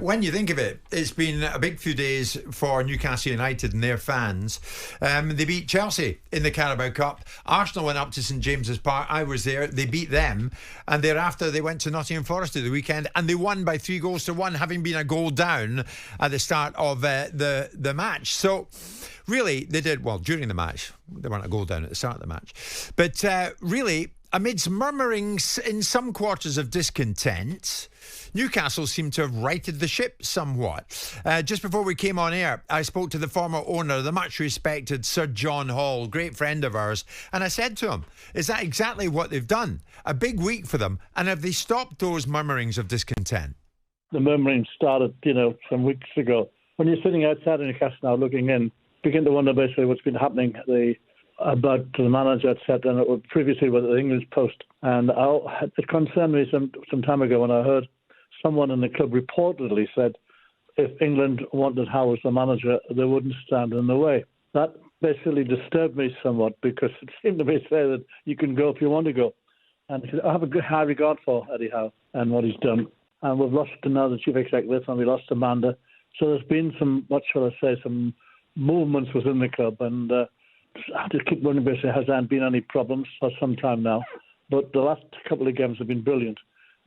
When you think of it, it's been a big few days for Newcastle United and their fans. They beat Chelsea in the Carabao Cup. Arsenal went up to St James's Park. I was there. They beat them. And thereafter, they went to Nottingham Forest at the weekend. And they won by 3-1, having been a goal down at the start of the match. So, really, they did well during the match. They weren't a goal down at the start of the match. But really, amidst murmurings in some quarters of discontent, Newcastle seemed to have righted the ship somewhat. Just before we came on air, I spoke to the former owner, the much respected Sir John Hall, great friend of ours, and I said to him, is that exactly what they've done? A big week for them, and have they stopped those murmurings of discontent? The murmuring started, some weeks ago. When you're sitting outside in Newcastle now looking in, begin to wonder basically what's been happening about the manager, etc., and it was previously with the English Post. And it concerned me some time ago when I heard someone in the club reportedly said if England wanted Howe as the manager, they wouldn't stand in the way. That basically disturbed me somewhat because it seemed to me to say that you can go if you want to go. And I have a good high regard for Eddie Howe and what he's done. And we've lost now the chief executive and we lost Amanda. So there's been some movements within the club. And I just keep wondering basically, has there been any problems for some time now? But the last couple of games have been brilliant.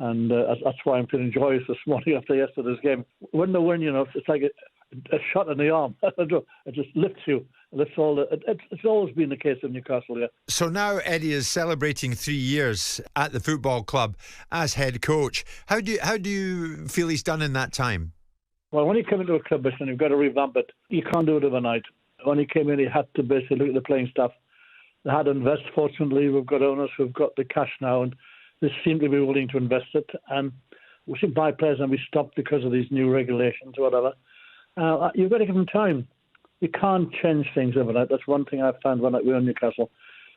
And that's why I'm feeling joyous this morning after yesterday's game. Win the win, it's like a shot in the arm. It just lifts you. It's always been the case in Newcastle, yeah. So now Eddie is celebrating 3 years at the football club as head coach. How do you feel he's done in that time? Well, when you come into a club and you've got to revamp it, you can't do it overnight. When he came in, he had to basically look at the playing staff. They had to invest. Fortunately, we've got owners who've got the cash now, and they seem to be willing to invest it. And we should buy players, and we stopped because of these new regulations or whatever. You've got to give them time. You can't change things overnight. That's one thing I found when we were in Newcastle.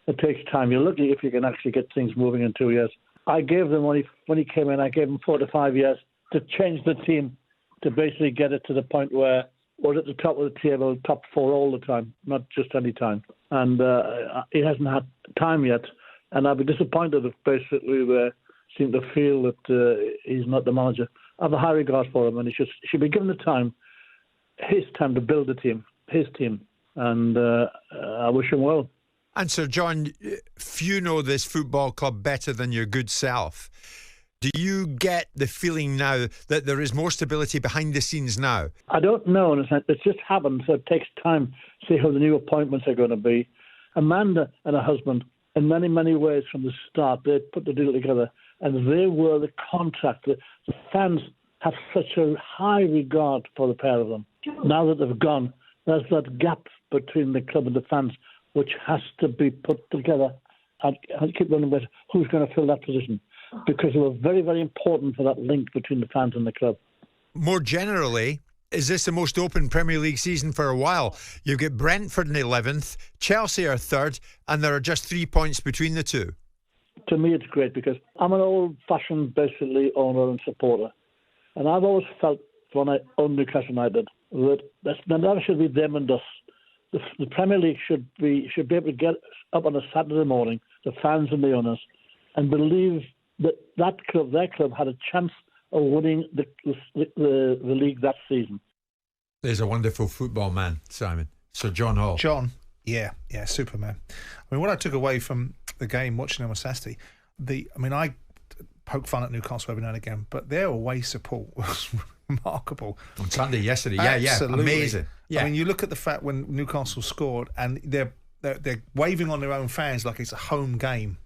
It takes time. You're lucky if you can actually get things moving in 2 years. I gave them, when he came in, I gave him 4 to 5 years to change the team, to basically get it to the point where we're at the top of the table, top 4 all the time, not just any time. And he hasn't had time yet. And I'd be disappointed if basically we seem to feel that he's not the manager. I have a high regard for him, and he should be given the time, his time to build the team, his team. And I wish him well. And Sir John, few know this football club better than your good self. Do you get the feeling now that there is more stability behind the scenes now? I don't know. It's just happened, so it takes time to see how the new appointments are going to be. Amanda and her husband, in many, many ways from the start, they put the deal together, and they were the contact. The fans have such a high regard for the pair of them. Now that they've gone, there's that gap between the club and the fans, which has to be put together. I keep wondering about who's going to fill that position, because they were very, very important for that link between the fans and the club. More generally, is this the most open Premier League season for a while? You get Brentford in 11th, Chelsea are 3rd, and there are just 3 points between the two. To me, it's great because I'm an old-fashioned, basically, owner and supporter. And I've always felt, when I owned Newcastle United, that never should be them and us. The Premier League should be able to get up on a Saturday morning, the fans and the owners, and believe that club, their club, had a chance of winning the league that season. There's a wonderful football man, Simon. Sir John Hall. John, yeah, Superman. I mean, what I took away from the game, watching them on Saturday, I poke fun at Newcastle every now and again, but their away support was remarkable. On Sunday, yesterday, Absolutely. Amazing. Yeah. I mean, you look at the fact when Newcastle scored, and they're waving on their own fans like it's a home game.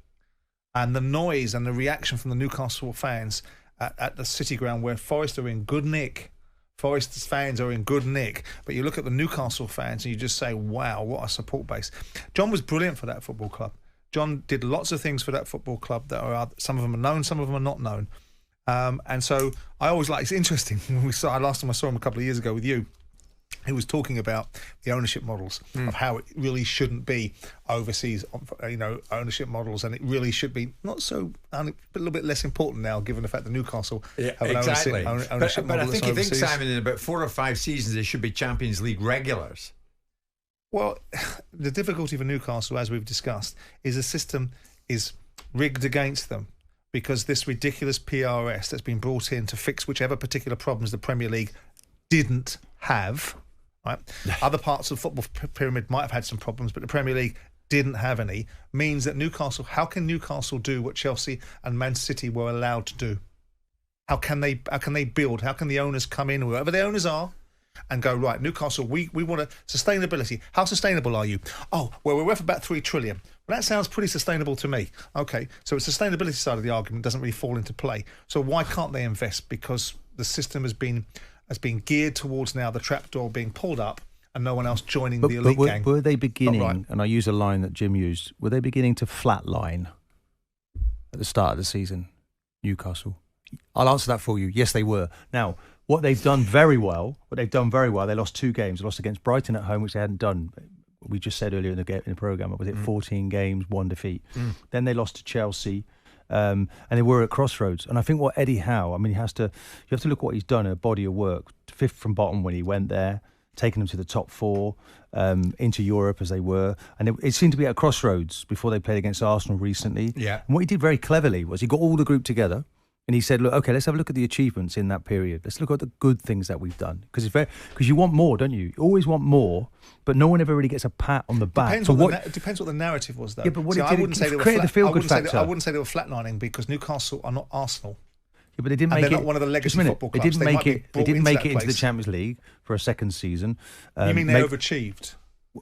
And the noise and the reaction from the Newcastle fans at the City Ground, where Forest are in good nick. Forest's fans are in good nick. But you look at the Newcastle fans and you just say, wow, what a support base. John was brilliant for that football club. John did lots of things for that football club that are, some of them are known, some of them are not known. And so I always it's interesting. Last time I saw him a couple of years ago with you, he was talking about the ownership models of how it really shouldn't be overseas, ownership models, and it really should be not so, a little bit less important now, given the fact that Newcastle have an ownership model. But I think you overseas. think, Simon, in about 4 or 5 seasons, they should be Champions League regulars. Well, the difficulty for Newcastle, as we've discussed, is the system is rigged against them. because this ridiculous PRS that's been brought in to fix whichever particular problems the Premier League didn't have, right? Other parts of the football pyramid might have had some problems, but the Premier League didn't have any, means that Newcastle, how can Newcastle do what Chelsea and Man City were allowed to do? How can they build? How can the owners come in, whoever the owners are, and go, right, Newcastle, we want a sustainability. How sustainable are you? Oh, well, we're worth about 3 trillion. Well, that sounds pretty sustainable to me. Okay, so the sustainability side of the argument doesn't really fall into play. So why can't they invest? Because the system has been geared towards now the trapdoor being pulled up and no one else joining the elite gang. Were they beginning, and I use a line that Jim used, were they beginning to flatline at the start of the season, Newcastle? I'll answer that for you. Yes, they were. Now, what they've done very well, they lost 2 games. They lost against Brighton at home, which they hadn't done. We just said earlier in the programme, was it 14 games, 1 defeat. Then they lost to Chelsea, and they were at crossroads. And I think what Eddie Howe, I mean, you have to look at what he's done, a body of work, 5th from bottom when he went there, taking them to the top 4, into Europe as they were. And it seemed to be at a crossroads before they played against Arsenal recently. Yeah. And what he did very cleverly was he got all the group together, and he said, look, okay, let's have a look at the achievements in that period. Let's look at the good things that we've done. Because you want more, don't you? You always want more, but no one ever really gets a pat on the back. Depends what the narrative was, though. Yeah, but what I wouldn't say they were factor. I wouldn't say they were flatlining because Newcastle are not Arsenal. Yeah, but they didn't make they're it. not one of the legacy football clubs. They didn't make it into the Champions League for a second season. You mean they overachieved?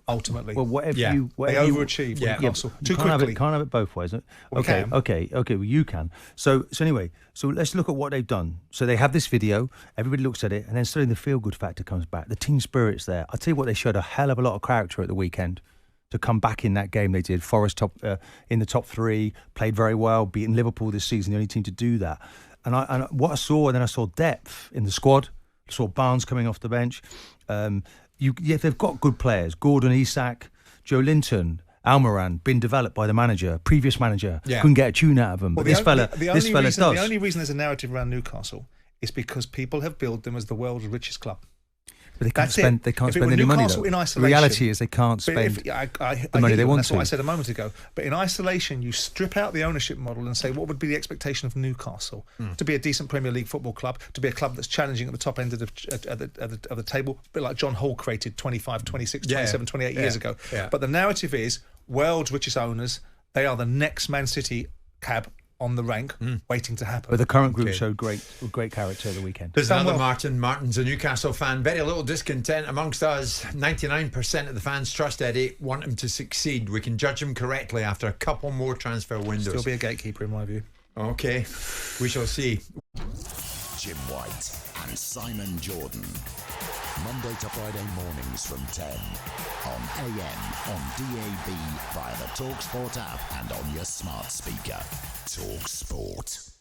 Ultimately, well, they overachieved. Newcastle too quickly. Can't have it both ways. Okay. Well, you can. So anyway, let's look at what they've done. So they have this video. Everybody looks at it, and then suddenly the feel-good factor comes back. The team spirit's there. I tell you what, they showed a hell of a lot of character at the weekend to come back in that game. They did. Forest in the top 3, played very well, beating Liverpool this season, the only team to do that. And what I saw, and then I saw depth in the squad. I saw Barnes coming off the bench. They've got good players. Gordon, Isak, Joe Linton, Almiron, been developed by the previous manager. Yeah. Couldn't get a tune out of them. But this fella does. The only reason there's a narrative around Newcastle is because people have billed them as the world's richest club. But they can't spend any money, though. The reality is they can't spend the money they want to. That's what I said a moment ago. But in isolation, you strip out the ownership model and say, what would be the expectation of Newcastle? To be a decent Premier League football club, to be a club that's challenging at the top end of the table, a bit like John Hall created 25, 26, 27, 28 years ago. Yeah. But the narrative is, world's richest owners, they are the next Man City cab on the rank, waiting to happen. But the current group showed great character at the weekend. There's another Martin. Martin's a Newcastle fan. Very little discontent amongst us. 99% of the fans trust Eddie, want him to succeed. We can judge him correctly after a couple more transfer windows. Still be a gatekeeper in my view. Okay, we shall see. Jim White and Simon Jordan. Monday to Friday mornings from 10 on AM, on DAB, via the talkSPORT app and on your smart speaker. talkSPORT.